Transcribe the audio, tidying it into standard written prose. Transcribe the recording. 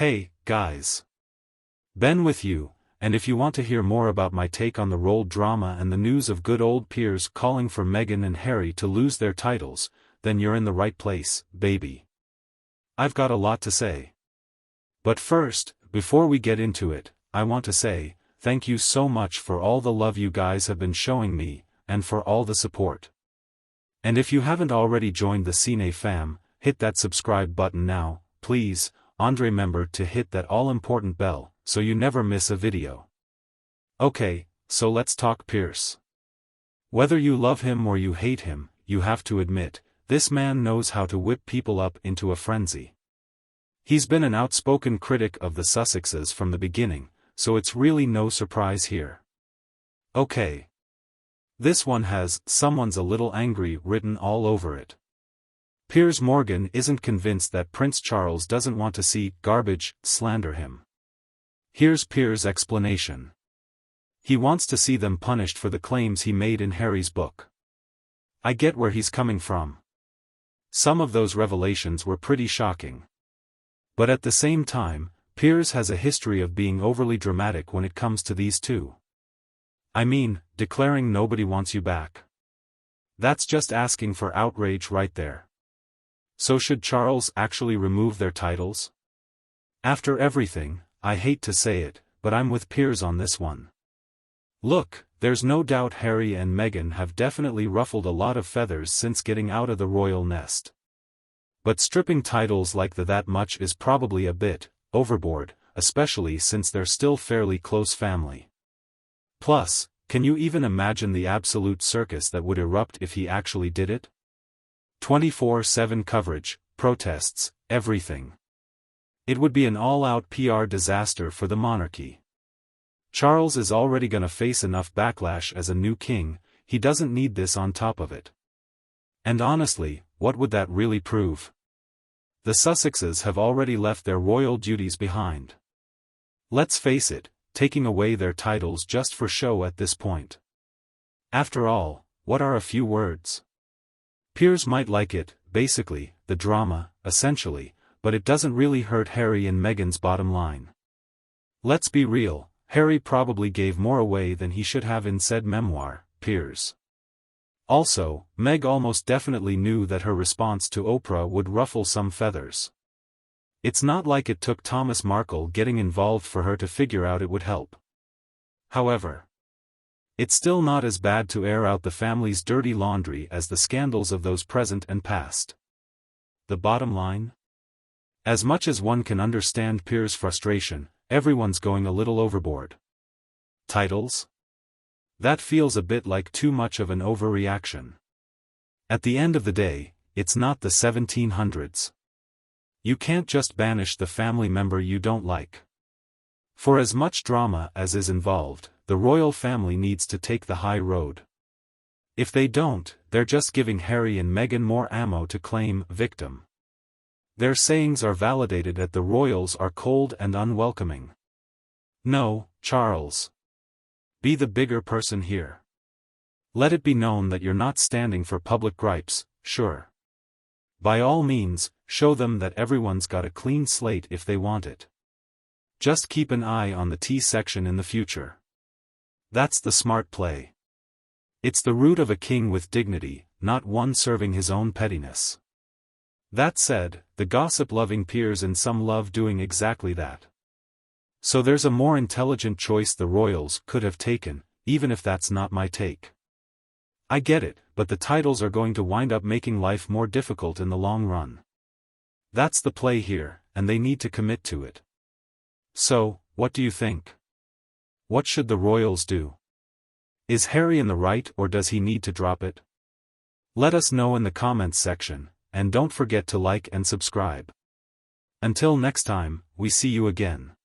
Hey, guys. Ben with you, and if you want to hear more about my take on the royal drama and the news of good old Piers calling for Meghan and Harry to lose their titles, then you're in the right place, baby. I've got a lot to say. But first, before we get into it, I want to say, thank you so much for all the love you guys have been showing me, and for all the support. And if you haven't already joined the Cine fam, hit that subscribe button now, please. Remember to hit that all-important bell, so you never miss a video. Okay, so let's talk Piers. Whether you love him or you hate him, you have to admit, this man knows how to whip people up into a frenzy. He's been an outspoken critic of the Sussexes from the beginning, so it's really no surprise here. Okay. This one has "someone's a little angry" written all over it. Piers Morgan isn't convinced that Prince Charles doesn't want to see garbage slander him. Here's Piers' explanation. He wants to see them punished for the claims he made in Harry's book. I get where he's coming from. Some of those revelations were pretty shocking. But at the same time, Piers has a history of being overly dramatic when it comes to these two. I mean, declaring nobody wants you back. That's just asking for outrage right there. So should Charles actually remove their titles? After everything, I hate to say it, but I'm with Piers on this one. Look, there's no doubt Harry and Meghan have definitely ruffled a lot of feathers since getting out of the royal nest. But stripping titles like that much is probably a bit overboard, especially since they're still fairly close family. Plus, can you even imagine the absolute circus that would erupt if he actually did it? 24/7 coverage, protests, everything. It would be an all-out PR disaster for the monarchy. Charles is already gonna face enough backlash as a new king, he doesn't need this on top of it. And honestly, what would that really prove? The Sussexes have already left their royal duties behind. Let's face it, taking away their titles just for show at this point. After all, what are a few words? Piers might like it, basically, the drama, essentially, but it doesn't really hurt Harry and Meghan's bottom line. Let's be real, Harry probably gave more away than he should have in said memoir, Piers. Also, Meg almost definitely knew that her response to Oprah would ruffle some feathers. It's not like it took Thomas Markle getting involved for her to figure out it would help. However, it's still not as bad to air out the family's dirty laundry as the scandals of those present and past. The bottom line? As much as one can understand Piers' frustration, everyone's going a little overboard. Titles? That feels a bit like too much of an overreaction. At the end of the day, it's not the 1700s. You can't just banish the family member you don't like. For as much drama as is involved, the royal family needs to take the high road. If they don't, they're just giving Harry and Meghan more ammo to claim victim. Their sayings are validated that the royals are cold and unwelcoming. No, Charles. Be the bigger person here. Let it be known that you're not standing for public gripes, sure. By all means, show them that everyone's got a clean slate if they want it. Just keep an eye on the tea section in the future. That's the smart play. It's the root of a king with dignity, not one serving his own pettiness. That said, the gossip-loving Piers and some love doing exactly that. So there's a more intelligent choice the royals could have taken, even if that's not my take. I get it, but the titles are going to wind up making life more difficult in the long run. That's the play here, and they need to commit to it. So, what do you think? What should the royals do? Is Harry in the right or does he need to drop it? Let us know in the comments section, and don't forget to like and subscribe. Until next time, we see you again.